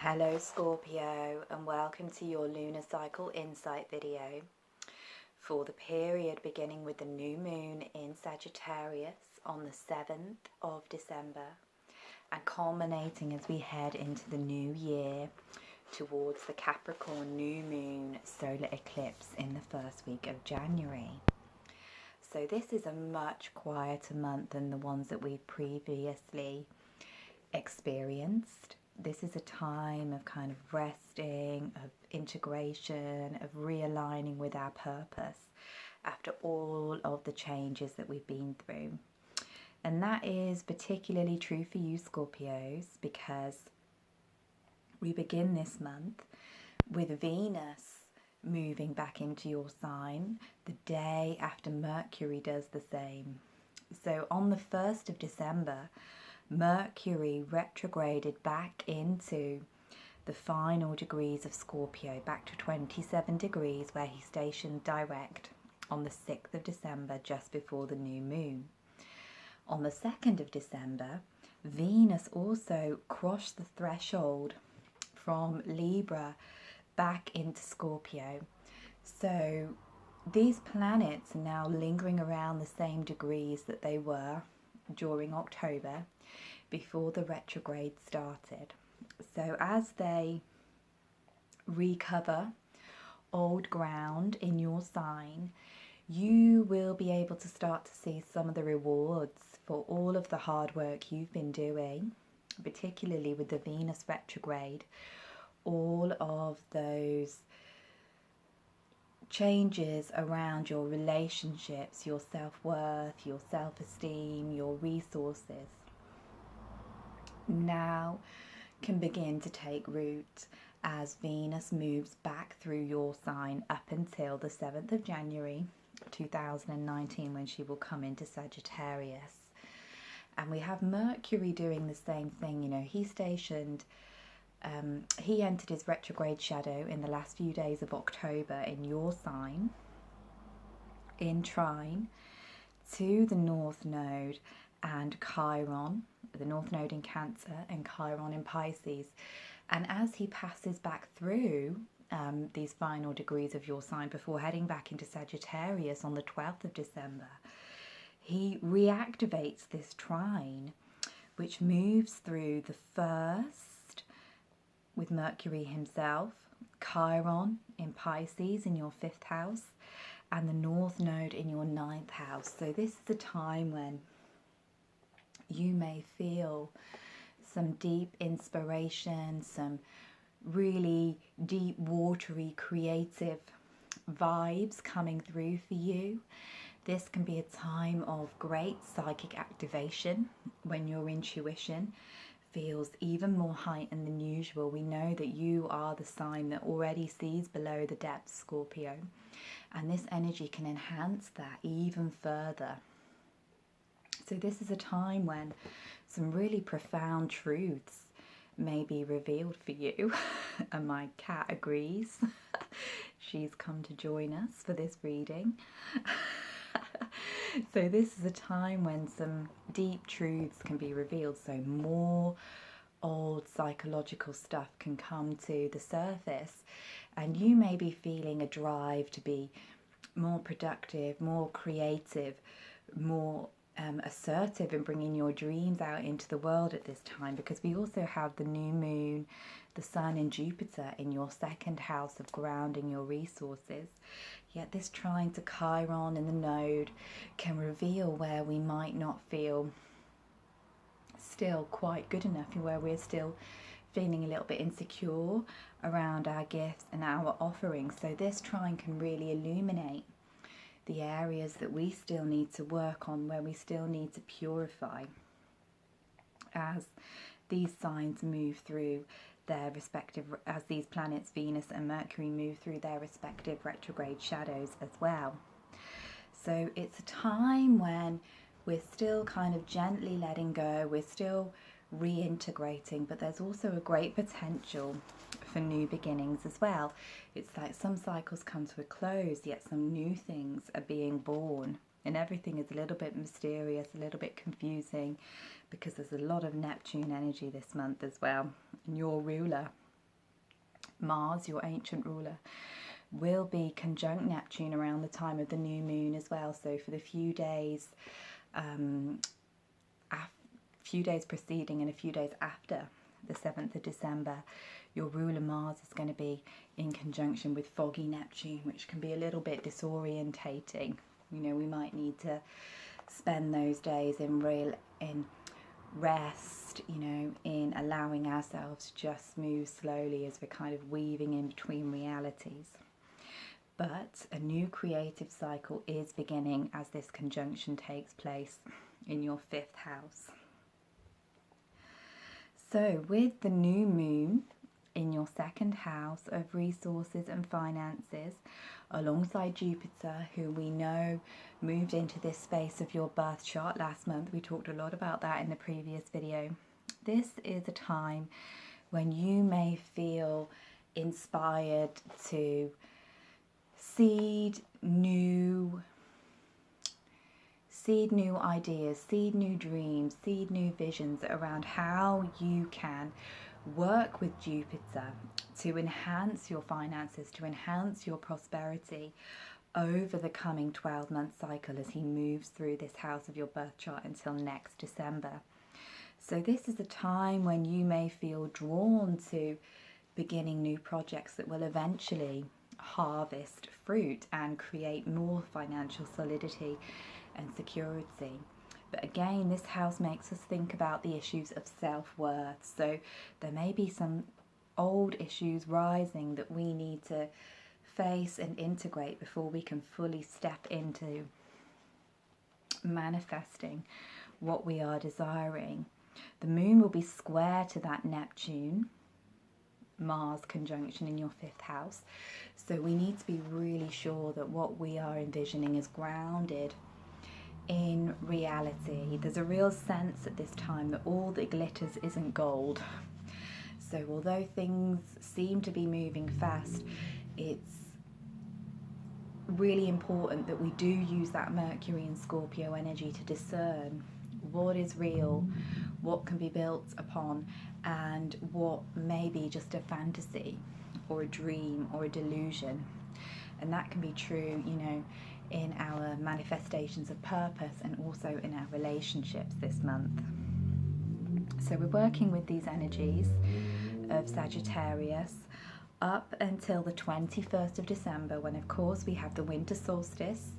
Hello Scorpio, and welcome to your Lunar Cycle Insight video for the period beginning with the new moon in Sagittarius on the 7th of December and culminating as we head into the new year towards the Capricorn New Moon solar eclipse in the first week of January. So this is a much quieter month than the ones that we've previously experienced. This is a time of kind of resting, of integration, of realigning with our purpose after all of the changes that we've been through. And that is particularly true for you Scorpios, because we begin this month with Venus moving back into your sign the day after Mercury does the same. So on the 1st of December, Mercury retrograded back into the final degrees of Scorpio, back to 27 degrees where he stationed direct on the 6th of December, just before the new moon. On the 2nd of December, Venus also crossed the threshold from Libra back into Scorpio. So these planets are now lingering around the same degrees that they were during October before the retrograde started. So as they recover old ground in your sign, you will be able to start to see some of the rewards for all of the hard work you've been doing, particularly with the Venus retrograde. All of those changes around your relationships, your self-worth, your self-esteem, your resources now can begin to take root as Venus moves back through your sign up until the 7th of January 2019, when she will come into Sagittarius. And we have Mercury doing the same thing. You know, he entered his retrograde shadow in the last few days of October in your sign, in trine to the North Node and Chiron, the North Node in Cancer and Chiron in Pisces. And as he passes back through these final degrees of your sign before heading back into Sagittarius on the 12th of December, he reactivates this trine, which moves through the first with Mercury himself, Chiron in Pisces in your 5th house, and the North Node in your 9th house. So this is a time when you may feel some deep inspiration, some really deep, watery, creative vibes coming through for you. This can be a time of great psychic activation when your intuition feels even more heightened than usual. We know that you are the sign that already sees below the depths, Scorpio, and this energy can enhance that even further. So this is a time when some really profound truths may be revealed for you. And my cat agrees. She's come to join us for this reading. So this is a time when some deep truths can be revealed. So more old psychological stuff can come to the surface. And you may be feeling a drive to be more productive, more creative, more assertive in bringing your dreams out into the world at this time, because we also have the new moon, the sun and Jupiter in your 2nd house of grounding your resources. Yet this trine to Chiron in the node can reveal where we might not feel still quite good enough, where we're still feeling a little bit insecure around our gifts and our offerings. So this trine can really illuminate the areas that we still need to work on, where we still need to purify as these signs move through their respective, as these planets Venus and Mercury move through their respective retrograde shadows as well. So it's a time when we're still kind of gently letting go, we're still reintegrating, but there's also a great potential for new beginnings as well. It's like some cycles come to a close, yet some new things are being born, and everything is a little bit mysterious, a little bit confusing, because there's a lot of Neptune energy this month as well, and your ruler Mars, your ancient ruler, will be conjunct Neptune around the time of the new moon as well. So for the few days preceding and a few days after the 7th of December, your ruler Mars is going to be in conjunction with foggy Neptune, which can be a little bit disorientating. You know, we might need to spend those days in rest, you know, in allowing ourselves to just move slowly as we're kind of weaving in between realities. But a new creative cycle is beginning as this conjunction takes place in your 5th house. So with the new moon in your 2nd house of resources and finances, alongside Jupiter, who we know moved into this space of your birth chart last month. We talked a lot about that in the previous video. This is a time when you may feel inspired to seed new ideas, seed new dreams, seed new visions around how you can work with Jupiter to enhance your finances, to enhance your prosperity over the coming 12-month cycle as he moves through this house of your birth chart until next December. So this is a time when you may feel drawn to beginning new projects that will eventually harvest fruit and create more financial solidity and security. But again, this house makes us think about the issues of self-worth. So there may be some old issues rising that we need to face and integrate before we can fully step into manifesting what we are desiring. The moon will be square to that Neptune Mars conjunction in your 5th house. So we need to be really sure that what we are envisioning is grounded in reality. There's a real sense at this time that all that glitters isn't gold. So although things seem to be moving fast, it's really important that we do use that Mercury and Scorpio energy to discern what is real, what can be built upon, and what may be just a fantasy or a dream or a delusion. And that can be true, you know, in our manifestations of purpose and also in our relationships this month. So we're working with these energies of Sagittarius up until the 21st of December, when of course we have the winter solstice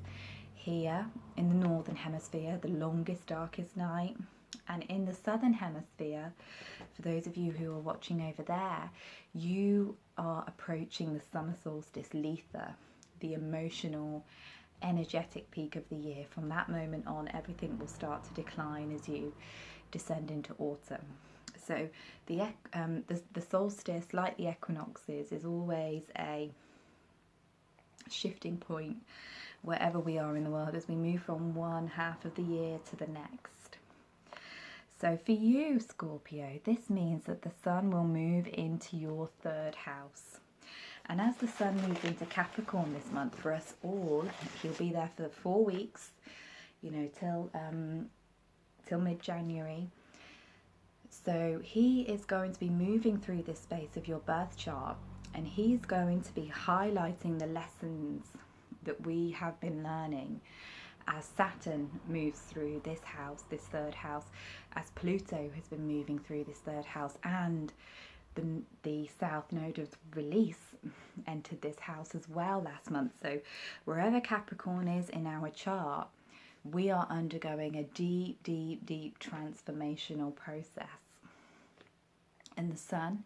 here in the northern hemisphere, the longest, darkest night. And in the southern hemisphere, for those of you who are watching over there, you are approaching the summer solstice, Letha, the emotional, energetic peak of the year. From that moment on, everything will start to decline as you descend into autumn. So the solstice, like the equinoxes, is always a shifting point wherever we are in the world as we move from one half of the year to the next. So for you, Scorpio, this means that the sun will move into your 3rd house. And as the sun moves into Capricorn this month, for us all, he'll be there for 4 weeks, you know, till mid-January. So he is going to be moving through this space of your birth chart, and he's going to be highlighting the lessons that we have been learning as Saturn moves through this house, this 3rd house, as Pluto has been moving through this 3rd house, and the south node of release entered this house as well last month. So wherever Capricorn is in our chart, we are undergoing a deep, deep, deep transformational process. And the sun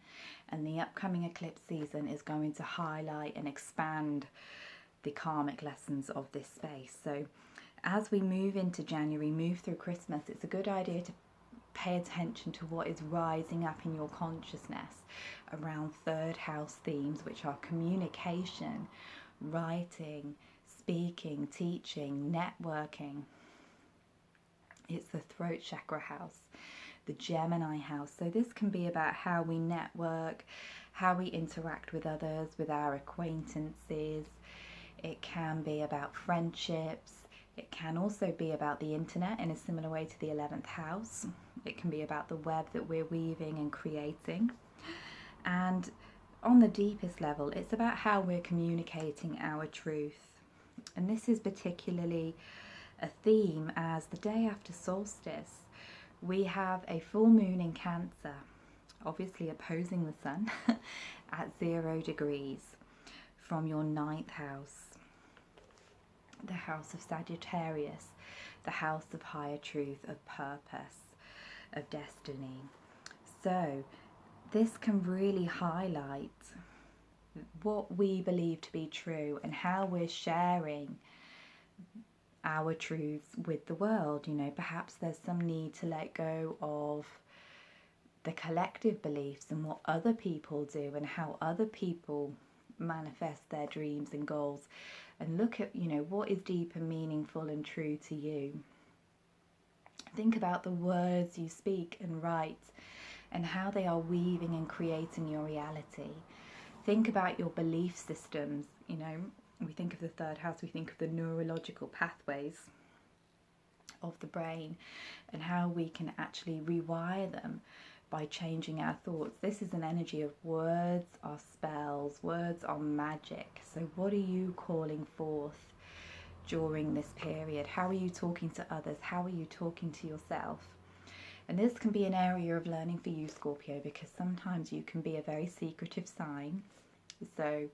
and the upcoming eclipse season is going to highlight and expand the karmic lessons of this space. So as we move into January, move through Christmas, it's a good idea to pay attention to what is rising up in your consciousness around 3rd house themes, which are communication, writing, speaking, teaching, networking. It's the throat chakra house, the Gemini house. So this can be about how we network, how we interact with others, with our acquaintances. It can be about friendships. It can also be about the internet in a similar way to the 11th house. It can be about the web that we're weaving and creating. And on the deepest level, it's about how we're communicating our truth. And this is particularly a theme as the day after solstice, we have a full moon in Cancer, obviously opposing the sun at 0 degrees from your 9th house, the house of Sagittarius, the house of higher truth, of purpose, of destiny. So this can really highlight what we believe to be true and how we're sharing our truths with the world. You know, perhaps there's some need to let go of the collective beliefs and what other people do and how other people manifest their dreams and goals, and look at, you know, what is deep and meaningful and true to you. Think about the words you speak and write and how they are weaving and creating your reality. Think about your belief systems. You know, we think of the 3rd house, we think of the neurological pathways of the brain and how we can actually rewire them by changing our thoughts. This is an energy of words are spells, words are magic. So what are you calling forth during this period? How are you talking to others? How are you talking to yourself? And this can be an area of learning for you, Scorpio, because sometimes you can be a very secretive sign. So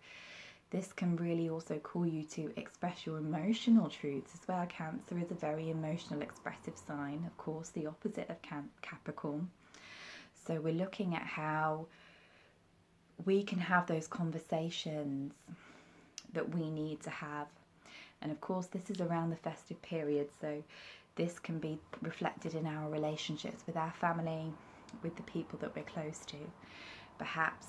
this can really also call you to express your emotional truths as well. Cancer is a very emotional, expressive sign, of course, the opposite of Capricorn. So we're looking at how we can have those conversations that we need to have. And of course, this is around the festive period, so this can be reflected in our relationships with our family, with the people that we're close to. Perhaps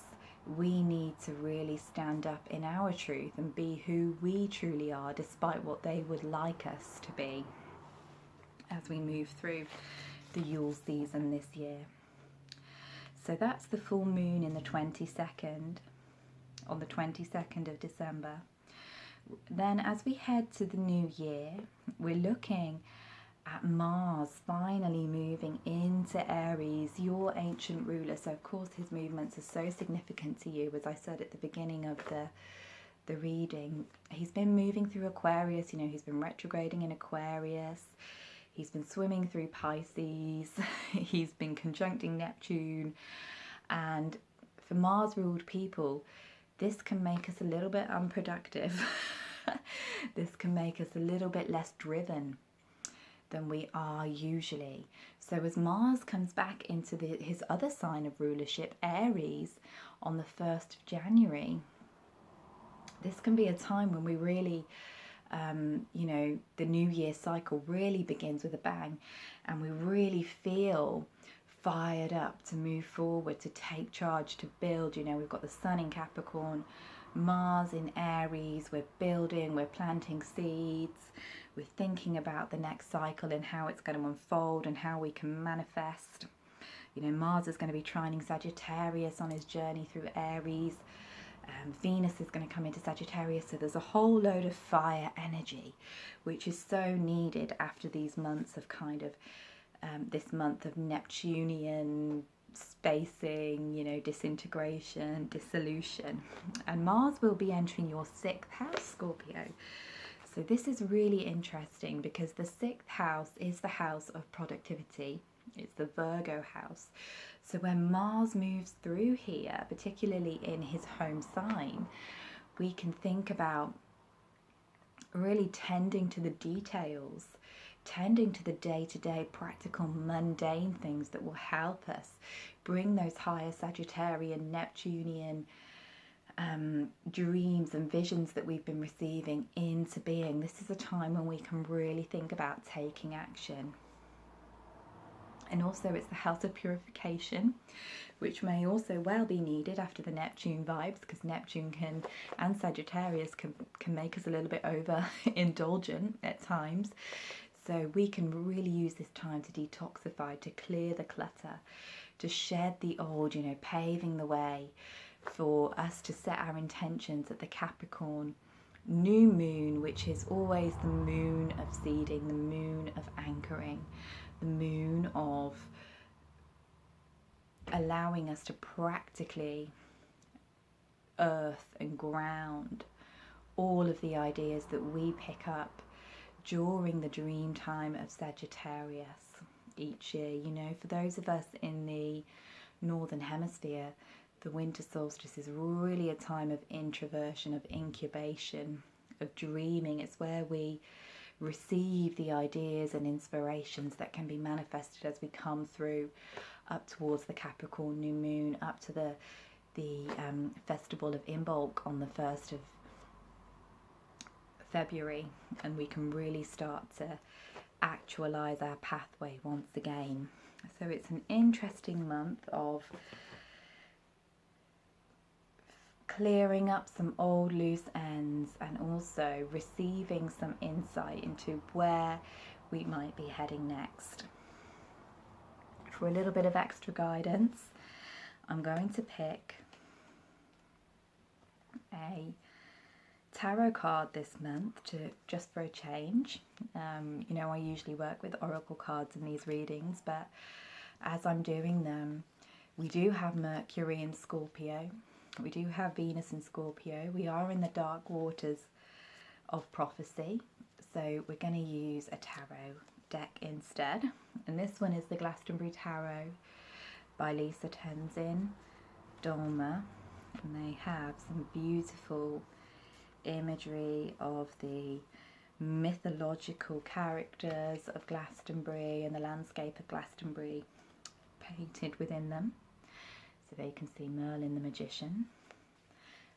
we need to really stand up in our truth and be who we truly are, despite what they would like us to be, as we move through the Yule season this year. So that's the full moon in the 22nd, on the 22nd of December. Then as we head to the new year, we're looking at Mars finally moving into Aries, your ancient ruler. So of course his movements are so significant to you, as I said at the beginning of the reading. He's been moving through Aquarius, you know, he's been retrograding in Aquarius. He's been swimming through Pisces, he's been conjuncting Neptune, and for Mars-ruled people, this can make us a little bit unproductive. This can make us a little bit less driven than we are usually. So as Mars comes back into his other sign of rulership, Aries, on the 1st of January, this can be a time when we really you know, the New Year cycle really begins with a bang, and we really feel fired up to move forward, to take charge, to build. You know, we've got the Sun in Capricorn, Mars in Aries, we're building, we're planting seeds, we're thinking about the next cycle and how it's going to unfold and how we can manifest. You know, Mars is going to be trining Sagittarius on his journey through Aries. Venus is going to come into Sagittarius, so there's a whole load of fire energy, which is so needed after these months of kind of, this month of Neptunian spacing, you know, disintegration, dissolution. And Mars will be entering your 6th house, Scorpio. So this is really interesting because the 6th house is the house of productivity. It's the Virgo house. So when Mars moves through here, particularly in his home sign, we can think about really tending to the details, tending to the day-to-day practical mundane things that will help us bring those higher Sagittarian, Neptunian dreams and visions that we've been receiving into being. This is a time when we can really think about taking action. And also it's the house of purification, which may also well be needed after the Neptune vibes, because Neptune can, and Sagittarius can make us a little bit over indulgent at times. So we can really use this time to detoxify, to clear the clutter, to shed the old, you know, paving the way for us to set our intentions at the Capricorn New Moon, which is always the moon of seeding, the moon of anchoring, the moon of allowing us to practically earth and ground all of the ideas that we pick up during the dream time of Sagittarius each year. You know, for those of us in the northern hemisphere, the winter solstice is really a time of introversion, of incubation, of dreaming. It's where we receive the ideas and inspirations that can be manifested as we come through up towards the Capricorn New Moon, up to the festival of Imbolc on the 1st of February, and we can really start to actualize our pathway once again. So it's an interesting month of clearing up some old loose ends and also receiving some insight into where we might be heading next. For a little bit of extra guidance, I'm going to pick a tarot card this month just for a change. You know, I usually work with oracle cards in these readings, but as I'm doing them, we do have Mercury in Scorpio. We do have Venus in Scorpio. We are in the dark waters of prophecy, so we're going to use a tarot deck instead. And this one is the Glastonbury Tarot by Lisa Tenzin Dolma, and they have some beautiful imagery of the mythological characters of Glastonbury and the landscape of Glastonbury painted within them. So they can see Merlin the Magician.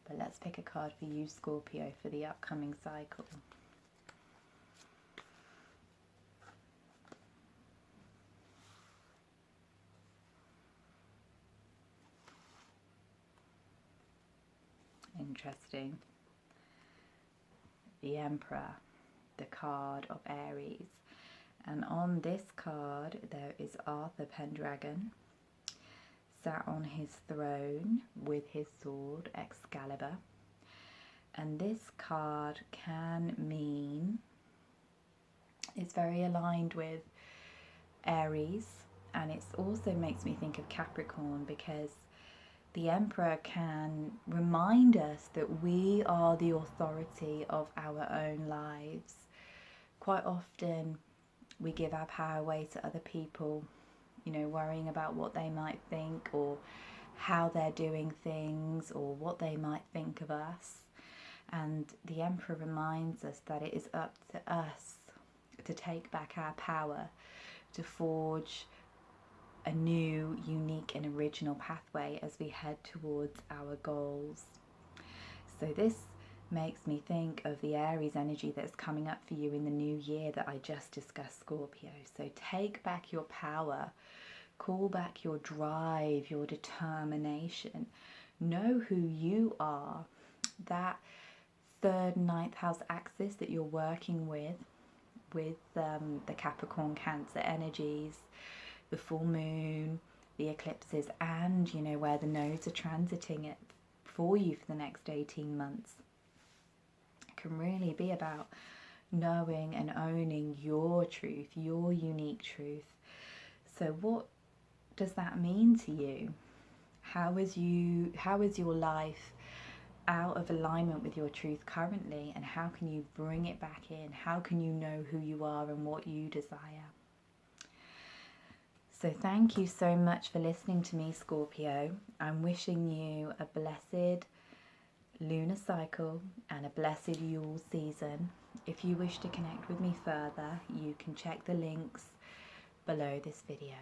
But let's pick a card for you, Scorpio, for the upcoming cycle. Interesting. The Emperor, the card of Aries. And on this card there is Arthur Pendragon, sat on his throne with his sword Excalibur. And this card can mean, it's very aligned with Aries, and it also makes me think of Capricorn, because the Emperor can remind us that we are the authority of our own lives. Quite often we give our power away to other people, you know, worrying about what they might think or how they're doing things or what they might think of us. And the Emperor reminds us that it is up to us to take back our power, to forge a new, unique and original pathway as we head towards our goals. So this makes me think of the Aries energy that's coming up for you in the new year that I just discussed, Scorpio. So take back your power, call back your drive, your determination. Know who you are. That 3rd and 9th house axis that you're working with the Capricorn Cancer energies, the full moon, the eclipses, and you know where the nodes are transiting it for you for the next 18 months. It can really be about knowing and owning your truth, your unique truth. So what does that mean to you? How is your life out of alignment with your truth currently, and how can you bring it back in? How can you know who you are and what you desire? So thank you so much for listening to me, Scorpio. I'm wishing you a blessed lunar cycle and a blessed Yule season. If you wish to connect with me further, you can check the links below this video.